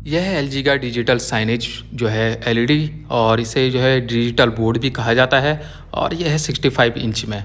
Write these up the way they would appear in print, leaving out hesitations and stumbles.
यह है एलजी का डिजिटल साइनेज जो है एलईडी, और इसे जो है डिजिटल बोर्ड भी कहा जाता है। और यह है 65 इंच में।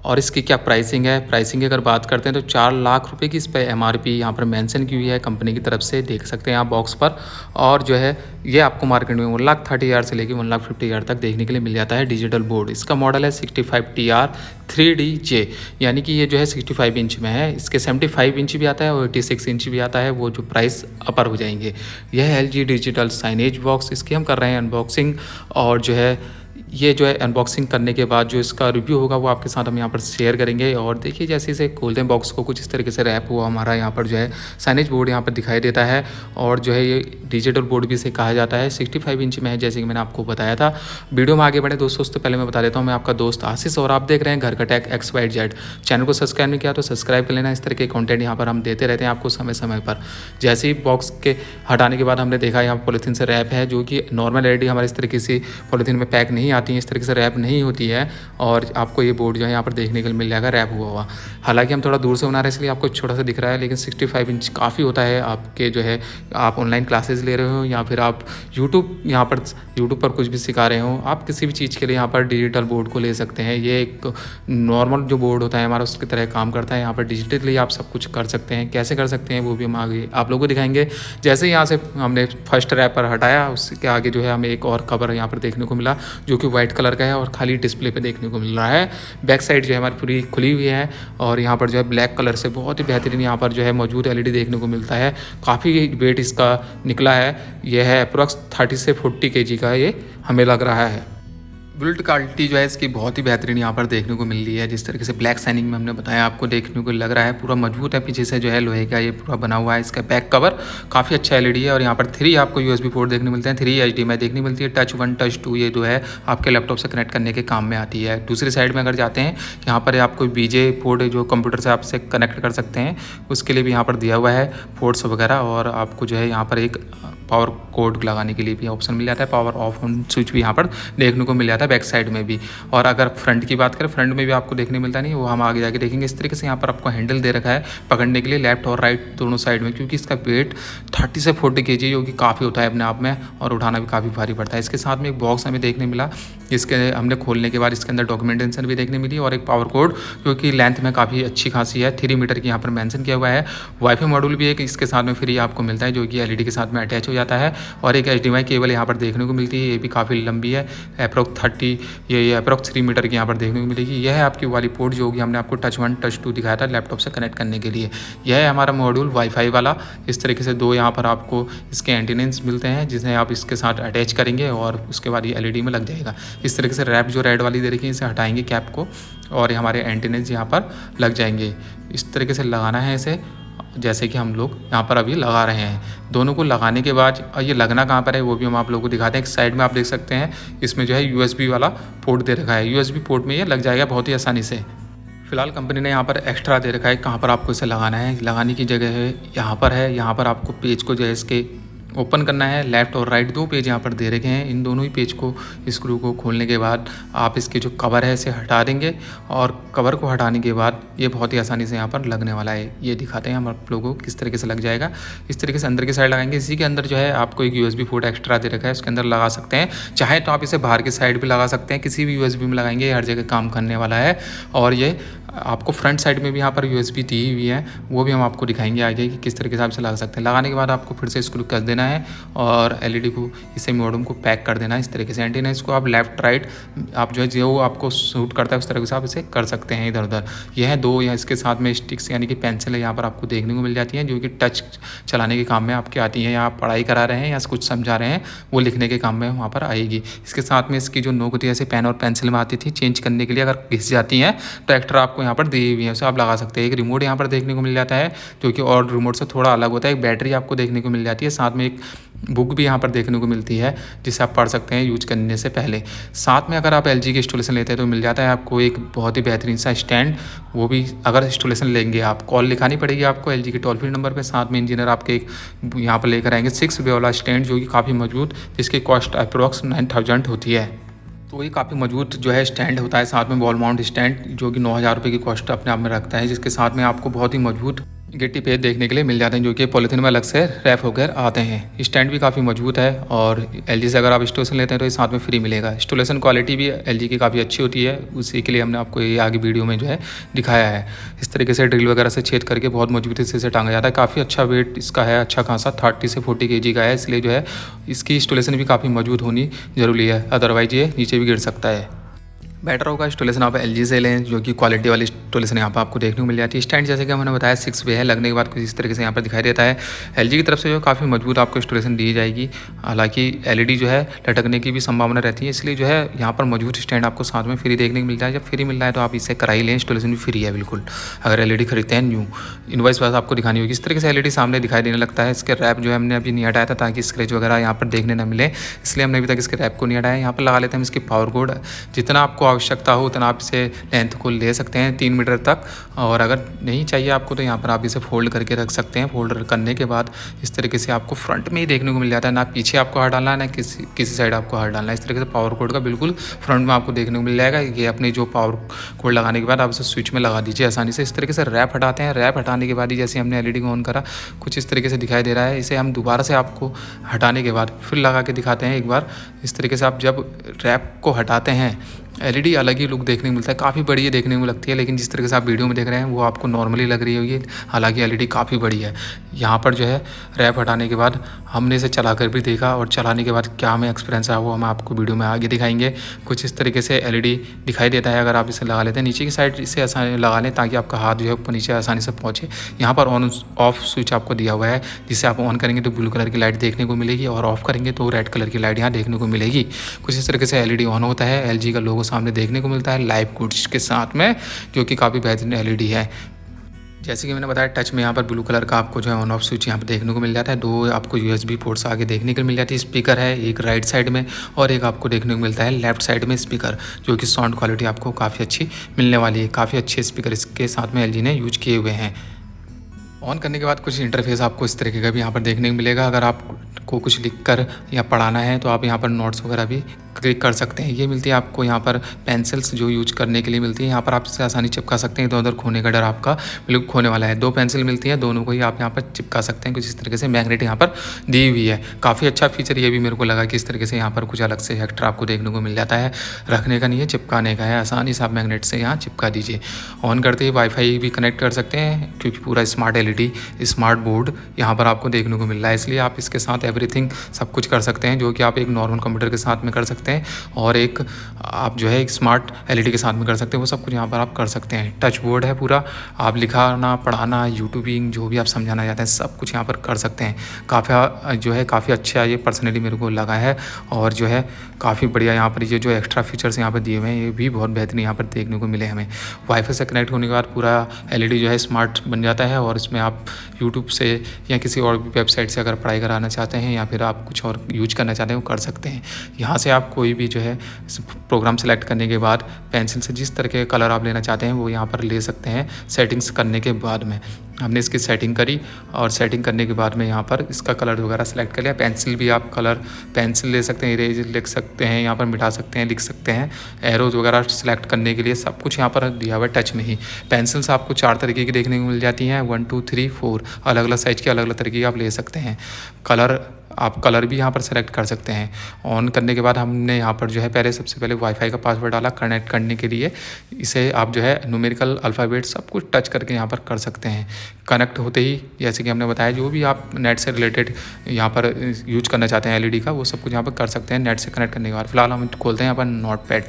और इसकी क्या प्राइसिंग है, प्राइसिंग की अगर बात करते हैं तो 4 लाख रुपए की इस पर एमआरपी यहाँ पर मेंशन की हुई है कंपनी की तरफ से, देख सकते हैं आप बॉक्स पर। और जो है ये आपको मार्केट में 1,30,000 से लेकर 1,50,000 तक देखने के लिए मिल जाता है डिजिटल बोर्ड। इसका मॉडल है 65TR 3DJ, यानी कि ये जो है 65 इंच में है। इसके 75 इंच भी आता है और 86 इंच भी आता है, वो जो प्राइस अपर हो जाएंगे। यह है एलजी डिजिटल साइनेज बॉक्स, इसकी हम कर रहे हैं अनबॉक्सिंग। और जो है ये जो है अनबॉक्सिंग करने के बाद जो इसका रिव्यू होगा वो आपके साथ हम यहाँ पर शेयर करेंगे। और देखिए जैसे इसे खोलते हैं बॉक्स को, कुछ इस तरीके से रैप हुआ हमारा यहाँ पर जो है साइनेज बोर्ड यहाँ पर दिखाई देता है। और जो है ये डिजिटल बोर्ड भी इसे कहा जाता है, 65 इंच में है जैसे कि मैंने आपको बताया था। वीडियो में आगे बढ़े दोस्तों, उससे पहले मैं बता देता हूँ मैं आपका दोस्त आशीष, और आप देख रहे हैं घर का टेक XYZ। चैनल को सब्सक्राइब नहीं किया तो सब्सक्राइब कर लेना, इस तरह के कंटेंट यहाँ पर हम देते रहते हैं आपको समय समय पर। जैसे ही बॉक्स के हटाने के बाद हमने देखा यहाँ पॉलीथीन से रैप है, जो कि नॉर्मल एलईडी हमारे इस तरीके से पॉलीथीन में पैक नहीं आती है, इस तरीके से रैप नहीं होती है। और आपको ये बोर्ड जो है यहाँ पर देखने के लिए मिल जाएगा रैप हुआ हुआ। हालांकि हम थोड़ा दूर से बना रहे हैं इसलिए आपको छोटा सा दिख रहा है, लेकिन 65 इंच काफ़ी होता है आपके जो है, आप ऑनलाइन क्लासेस ले रहे हो या फिर आप यूट्यूब पर कुछ भी सिखा रहे हो, आप किसी भी चीज़ के लिए यहाँ पर डिजिटल बोर्ड को ले सकते हैं। ये एक नॉर्मल जो बोर्ड होता है हमारा उसकी तरह काम करता है। यहाँ पर डिजिटली आप सब कुछ कर सकते हैं, कैसे कर सकते हैं वो भी हम आगे आप लोगों को दिखाएंगे। जैसे यहाँ से हमने फर्स्ट रैप पर हटाया, उसके आगे जो है हमें एक और कवर यहाँ पर देखने को मिला जो कि वाइट कलर का है और खाली डिस्प्ले पे देखने को मिल रहा है। बैक साइड जो है हमारी पूरी खुली हुई है, और यहाँ पर जो है ब्लैक कलर से बहुत ही बेहतरीन यहाँ पर जो है मौजूद एलईडी देखने को मिलता है। काफ़ी वेट इसका निकला है, यह है अप्रॉक्स 30 से 40 kg का ये हमें लग रहा है। बिल्ड क्वालिटी जो है इसकी बहुत ही बेहतरीन यहाँ पर देखने को मिल रही है। जिस तरीके से ब्लैक शाइनिंग में हमने बताया आपको देखने को लग रहा है, पूरा मजबूत है। पीछे से जो है लोहे का ये पूरा बना हुआ है। इसका बैक कवर काफ़ी अच्छा एलईडी है, और यहाँ पर 3 आपको यूएसबी पोर्ट देखने मिलते हैं, 3 HDMI देखने मिलती है, टच 1 टच 2 ये जो है आपके लैपटॉप से कनेक्ट करने के काम में आती है। दूसरी साइड में अगर जाते हैं यहाँ पर आपको BJ पोर्ट जो कंप्यूटर से आपसे कनेक्ट कर सकते हैं, उसके लिए भी यहाँ पर दिया हुआ है पोर्ट्स वगैरह। और आपको जो है यहाँ पर एक पावर कोड लगाने के लिए भी ऑप्शन मिल जाता है, पावर ऑफ ऑन स्विच भी यहाँ पर देखने को मिल जाता है बैक साइड में भी। और अगर फ्रंट की बात करें, फ्रंट में भी आपको देखने मिलता नहीं, वो हम आगे जाके देखेंगे। इस तरीके से यहाँ पर आपको हैंडल दे रखा है पकड़ने के लिए लेफ्ट और राइट दोनों साइड में, क्योंकि इसका वेट 30 से 40 kg जो कि काफ़ी होता है अपने आप में, और उठाना भी काफ़ी भारी पड़ता है। इसके साथ में एक बॉक्स हमें देखने मिला, जिसके हमने खोलने के बाद इसके अंदर डॉक्यूमेंटेशन भी देखने मिली, और एक पावर कोड जो कि लेंथ में काफ़ी अच्छी खासी है, 3 मीटर की यहाँ पर मेंशन किया हुआ है। वाईफाई मॉड्यूल भी एक इसके साथ में फ्री आपको मिलता है, जो कि एलईडी के साथ में अटैच हो जाता है। और एक HDMI केबल यहाँ पर देखने को मिलती है, ये भी काफ़ी लंबी है, अप्रॉक्स 30 ये अप्रॉक्स 3 मीटर की यहाँ पर देखने को मिलेगी। यह है आपकी वाली पोर्ट जो कि हमने आपको टच 1 टच 2 दिखाया था लैपटॉप से कनेक्ट करने के लिए। यह है हमारा मॉड्यूल वाईफाई वाला। इस तरीके से 2 यहाँ पर आपको इसके एंटीनेस मिलते हैं, जिन्हें आप इसके साथ अटैच करेंगे और उसके बाद ये एलईडी में लग जाएगा। इस तरीके से रैप जो रेड वाली दे रखी है, इसे हटाएंगे कैप को, और हमारे एंटीनेस यहाँ पर लग जाएंगे। इस तरीके से लगाना है इसे, जैसे कि हम लोग यहाँ पर अभी लगा रहे हैं। दोनों को लगाने के बाद ये लगना कहाँ पर है वो भी हम आप लोगों को दिखाते हैं। एक साइड में आप देख सकते हैं इसमें जो है USB वाला पोर्ट दे रखा है, USB पोर्ट में ये लग जाएगा बहुत ही आसानी से। फिलहाल कंपनी ने यहाँ पर एक्स्ट्रा दे रखा है कहाँ पर आपको इसे लगाना है। लगाने की जगह है यहाँ पर है, यहाँ पर आपको पेज को जो है इसके ओपन करना है। लेफ़्ट और राइट 2 पेज यहाँ पर दे रखे हैं, इन दोनों ही पेज को स्क्रू को खोलने के बाद आप इसके जो कवर है इसे हटा देंगे, और कवर को हटाने के बाद ये बहुत ही आसानी से यहाँ पर लगने वाला है। ये दिखाते हैं हम आप लोगों को किस तरीके से लग जाएगा। इस तरीके से अंदर की साइड लगाएंगे। इसी के अंदर जो है आपको एक USB पोर्ट एक्स्ट्रा दे रखा है, उसके अंदर लगा सकते हैं। चाहे तो आप इसे बाहर की साइड भी लगा सकते हैं, किसी भी USB में लगाएंगे, हर जगह काम करने वाला है। और ये आपको फ्रंट साइड में भी यहाँ पर USB दी हुई है, वो भी हम आपको दिखाएंगे आगे कि किस तरीके से आप इसे लगा सकते हैं। लगाने के बाद आपको फिर से स्क्रू कस देना है और एलईडी को इसे मॉडम को पैक कर देना है इस तरीके से। एंटीना इसको आप लेफ्ट राइट आप जो है जो आपको सूट करता है उस तरीके से आप इसे कर सकते हैं इधर उधर। यह है 2 या इसके साथ में स्टिक्स यानी कि पेंसिल है यहाँ पर आपको देखने को मिल जाती हैं, जो कि टच चलाने के काम में आपके आती हैं, या आप पढ़ाई करा रहे हैं या कुछ समझा रहे हैं वो लिखने के काम में वहाँ पर आएगी। इसके साथ में इसकी जो नोक होती है, जैसे पेन और पेंसिल में आती थी चेंज करने के लिए, अगर घिस जाती हैं तो एक्स्ट्रा आपको यहाँ पर दी हुई है, उसे आप लगा सकते हैं। एक रिमोट यहाँ पर देखने को मिल जाता है जो कि और रिमोट से थोड़ा अलग होता है। एक बैटरी आपको देखने को मिल जाती है, साथ में एक बुक भी यहाँ पर देखने को मिलती है जिसे आप पढ़ सकते हैं यूज करने से पहले। साथ में अगर आप LG की इंस्टॉलेशन लेते हैं तो मिल जाता है आपको एक बहुत ही बेहतरीन सा स्टैंड, वो भी अगर इंस्टॉलेशन लेंगे आप कॉल लिखानी पड़ेगी आपको LG के टोल फ्री नंबर पे। साथ में इंजीनियर आपके यहाँ पर लेकर आएंगे 6 वे वाला स्टैंड जो कि काफ़ी मजबूत, जिसकी कॉस्ट अप्रॉक्स 9,000 होती है। तो ये काफ़ी मजबूत जो है स्टैंड होता है, साथ में वॉल माउंट स्टैंड जो कि 9,000 रुपये की कॉस्ट अपने आप में रखता है, जिसके साथ में आपको बहुत ही मजबूत गिट्टी पेज देखने के लिए मिल जाते हैं, जो कि पॉलीथीन में अलग से रैप होकर आते हैं। स्टैंड भी काफ़ी मजबूत है और एलजी से अगर आप इंस्टॉलेशन लेते हैं तो ये साथ में फ्री मिलेगा। इंस्टॉलेशन क्वालिटी भी एलजी की काफ़ी अच्छी होती है, उसी के लिए हमने आपको ये आगे वीडियो में जो है दिखाया है। इस तरीके से ड्रिल वगैरह से छेद करके बहुत मजबूती से इसे टांगा जाता है। काफ़ी अच्छा वेट इसका है, अच्छा खासा 30 से 40 kg का है, इसलिए जो है इसकी इंस्टॉलेशन भी काफ़ी मजबूत होनी ज़रूरी है, अदरवाइज ये नीचे भी गिर सकता है। बेटर होगा इंस्टॉलेशन आप एलजी से लें, जो कि क्वालिटी वाली इंस्टॉलेशन यहाँ पर आपको देखने को मिल जाती है। स्टैंड जैसे कि मैंने बताया 6 वे है, लगने के बाद कुछ इस तरीके से यहाँ पर दिखाई देता है। एलजी की तरफ से जो काफ़ी मजबूत आपको इंस्टॉलेशन दी जाएगी। हालांकि एलईडी जो है लटकने की भी संभावना रहती है, इसलिए जो है यहाँ पर मजबूत स्टैंड आपको साथ में फ्री देखने को मिलता है। जब फ्री मिल रहा है तो आप इसे करा ही लें, इंस्टॉलेशन भी फ्री है बिल्कुल। अगर एलईडी खरीदते हैं न्यू, इनवॉइस बस आपको दिखानी होगी। इस तरीके से एलईडी सामने दिखाई देने लगता है। इसके रैप जो है हमने अभी नहीं हटाया था ताकि स्क्रैच वगैरह यहाँ पर देखने न मिले, इसलिए हमने अभी तक इसके रैप को नहीं हटाया। यहाँ पर लगा लेते हैं इसकी पावर कोड। जितना आपको आवश्यकता हो उतना आप इसे लेंथ को ले सकते हैं 3 मीटर तक, और अगर नहीं चाहिए आपको तो यहाँ पर आप इसे फोल्ड करके रख सकते हैं। फोल्ड करने के बाद इस तरीके से आपको फ्रंट में ही देखने को मिल जाता है, ना पीछे आपको हाथ डालना है ना किसी साइड आपको हाथ डालना है। इस तरीके से पावर कोड का बिल्कुल फ्रंट में आपको देखने को मिल जाएगा। ये अपनी जो पावर कोड लगाने के बाद आप इसे स्विच में लगा दीजिए आसानी से। इस तरीके से रैप हटाते हैं। रैप हटाने के बाद ही जैसे हमने एलईडी को ऑन करा कुछ इस तरीके से दिखाई दे रहा है। इसे हम दोबारा से आपको हटाने के बाद फिर लगा के दिखाते हैं एक बार। इस तरीके से आप जब रैप को हटाते हैं एलईडी अलग ही लुक देखने को मिलता है, काफ़ी बड़ी देखने को लगती है, लेकिन जिस तरीके से आप वीडियो में देख रहे हैं वो आपको नॉर्मली लग रही होगी। हालांकि एलईडी काफ़ी बड़ी है। यहाँ पर जो है रैप हटाने के बाद हमने इसे चला कर भी देखा, और चलाने के बाद क्या हमें एक्सपीरियंस आया वो हम आपको वीडियो में आगे दिखाएंगे। कुछ इस तरीके से एलईडी दिखाई देता है अगर आप इसे लगा लेते हैं। नीचे की साइड इसे आसानी लगा लें ताकि आपका हाथ जो है ऊपर नीचे आसानी से पहुँचे। यहाँ पर ऑन ऑफ स्विच आपको दिया हुआ है, जिसे आप ऑन करेंगे तो ब्लू कलर की लाइट देखने को मिलेगी और ऑफ करेंगे तो रेड कलर की लाइट यहाँ देखने को मिलेगी। कुछ इस तरीके से एलईडी ऑन होता है। एलजी का लोगो सामने देखने को मिलता है लाइव गुड्स के साथ में, जो कि काफ़ी बेहतरीन एलईडी है। जैसे कि मैंने बताया टच में यहाँ पर ब्लू कलर का आपको जो है ऑन ऑफ स्विच यहाँ पर देखने को मिल जाता है। 2 आपको यूएसबी पोर्ट्स आगे देखने को मिल जाती है। स्पीकर है एक राइट साइड में और एक आपको देखने को मिलता है लेफ्ट साइड में स्पीकर, जो कि साउंड क्वालिटी आपको काफ़ी अच्छी मिलने वाली है। काफ़ी अच्छे स्पीकर इसके साथ में एलजी ने यूज किए हुए हैं। ऑन करने के बाद कुछ इंटरफेस आपको इस तरीके का भी यहाँ पर देखने को मिलेगा। अगर आपको कुछ लिखकर या पढ़ाना है तो आप यहाँ पर नोट्स वगैरह भी क्लिक कर सकते हैं। ये मिलती है आपको यहाँ पर पेंसिल्स जो यूज करने के लिए मिलती है। यहाँ पर आप इसे आसानी चिपका सकते हैं, इधर उधर खोने का डर आपका बिल्कुल खोने वाला है। 2 पेंसिल मिलती हैं, दोनों को ही आप यहाँ पर चिपका सकते हैं। कुछ इस तरीके से मैग्नेट यहाँ पर दी हुई है। काफ़ी अच्छा फीचर ये भी मेरे को लगा कि इस तरीके से यहाँ पर कुछ अलग से हेक्टर आपको देखने को मिल जाता है। रखने का नहीं है, चिपकाने का है। आसानी से आप मैग्नेट से यहाँ चिपका दीजिए। ऑन करते ही वाईफाई भी कनेक्ट कर सकते हैं, क्योंकि पूरा स्मार्ट एलईडी स्मार्ट बोर्ड यहाँ पर आपको देखने को मिल रहा है, इसलिए आप इसके साथ एवरीथिंग सब कुछ कर सकते हैं, जो कि आप एक नॉर्मल कंप्यूटर के साथ में कर सकते हैं और एक आप जो है एक स्मार्ट एलईडी के साथ में कर सकते हैं। वो सब कुछ यहाँ पर आप कर सकते हैं। टच बोर्ड है पूरा, आप लिखाना पढ़ाना यूट्यूबिंग जो भी आप समझाना चाहते हैं सब कुछ यहाँ पर कर सकते हैं। काफ़ी जो है काफ़ी अच्छा ये पर्सनली मेरे को लगा है, और जो है काफ़ी बढ़िया यहाँ पर ये जो एक्स्ट्रा फीचर्स यहाँ पर दिए हुए हैं ये भी बहुत बेहतरीन यहाँ पर देखने को मिले हमें। वाईफाई से कनेक्ट होने के बाद पूरा एलईडी जो है स्मार्ट बन जाता है, और इसमें आप यूट्यूब से या किसी और भी वेबसाइट से अगर पढ़ाई कराना चाहते हैं या फिर आप कुछ और यूज करना चाहते हैं वो कर सकते हैं। यहाँ से आप कोई भी जो है प्रोग्राम सेलेक्ट करने के बाद पेंसिल से जिस तरह के कलर आप लेना चाहते हैं वो यहाँ पर ले सकते हैं। सेटिंग्स करने के बाद में हमने इसकी सेटिंग करी, और सेटिंग करने के बाद में यहाँ पर इसका कलर वगैरह सेलेक्ट कर लिया। पेंसिल भी आप कलर पेंसिल ले सकते हैं, इरेज लिख सकते हैं, यहाँ पर मिटा सकते हैं, लिख सकते हैं। एरोज वगैरह सेलेक्ट करने के लिए सब कुछ यहाँ पर दिया हुआ है टच में ही। पेंसिल्स आपको 4 तरीके की देखने को मिल जाती हैं, 1 2 3 4 अलग अलग साइज़ की अलग अलग तरीके की आप ले सकते हैं। कलर आप कलर भी यहाँ पर सेलेक्ट कर सकते हैं। ऑन करने के बाद हमने यहाँ पर जो है पहले सबसे पहले वाईफाई का पासवर्ड डाला कनेक्ट करने के लिए। इसे आप जो है न्यूमेरिकल अल्फ़ाबेट सब कुछ टच करके यहाँ पर कर सकते हैं। कनेक्ट होते ही जैसे कि हमने बताया जो भी आप नेट से रिलेटेड यहाँ पर यूज करना चाहते हैं एलईडी का वो सब कुछ यहाँ पर कर सकते हैं नेट से कनेक्ट करने के बाद। फिलहाल हम खोलते हैं यहाँ पर नोट पैड।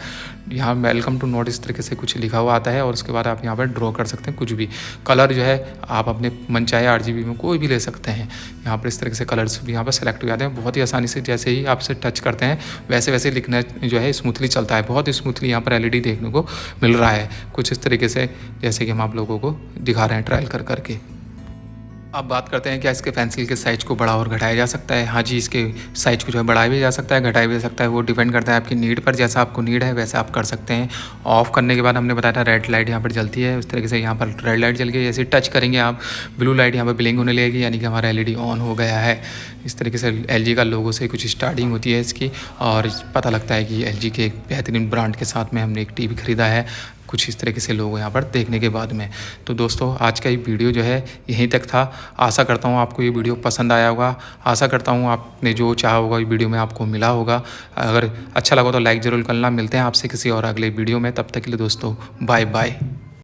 यहाँ वेलकम टू नोट इस तरीके से कुछ लिखा हुआ आता है, और उसके बाद आप यहाँ पर ड्रॉ कर सकते हैं कुछ भी कलर जो है आप अपने मन चाहे RGB में कोई भी ले सकते हैं। यहाँ पर इस तरीके से कलर्स भी यहाँ पर सेलेक्ट हो जाते हैं बहुत ही आसानी से। जैसे ही आप इसे टच करते हैं वैसे वैसे लिखना जो है स्मूथली चलता है। बहुत स्मूथली यहाँ पर एलईडी देखने को मिल रहा है कुछ इस तरीके से, जैसे कि हम आप लोगों को दिखा रहे हैं ट्रायल कर करके। अब बात करते हैं क्या इसके पेंसिल के साइज़ को बढ़ा और घटाया जा सकता है। हाँ जी, इसके साइज़ को जो है बढ़ाया भी जा सकता है, घटाया भी जा सकता है। वो डिपेंड करता है आपकी नीड पर, जैसा आपको नीड है वैसा आप कर सकते हैं। ऑफ़ करने के बाद हमने बताया था रेड लाइट यहाँ पर जलती है, उस तरीके से यहाँ पर रेड लाइट जल गई। जैसे टच करेंगे आप ब्लू लाइट यहाँ पर ब्लिंक होने लगेगी, यानी कि हमारा एलईडी ऑन हो गया है। इस तरीके से एलजी का लोगो से कुछ स्टार्टिंग होती है इसकी, और पता लगता है कि एलजी के एक बेहतरीन ब्रांड के साथ में हमने एक टीवी ख़रीदा है। कुछ इस तरीके से लोग यहाँ पर देखने के बाद में। तो दोस्तों आज का ये वीडियो जो है यहीं तक था। आशा करता हूँ आपको ये वीडियो पसंद आया होगा। आशा करता हूँ आपने जो चाहा होगा ये वीडियो में आपको मिला होगा। अगर अच्छा लगा तो लाइक ज़रूर करना। मिलते हैं आपसे किसी और अगले वीडियो में, तब तक के लिए दोस्तों बाय बाय।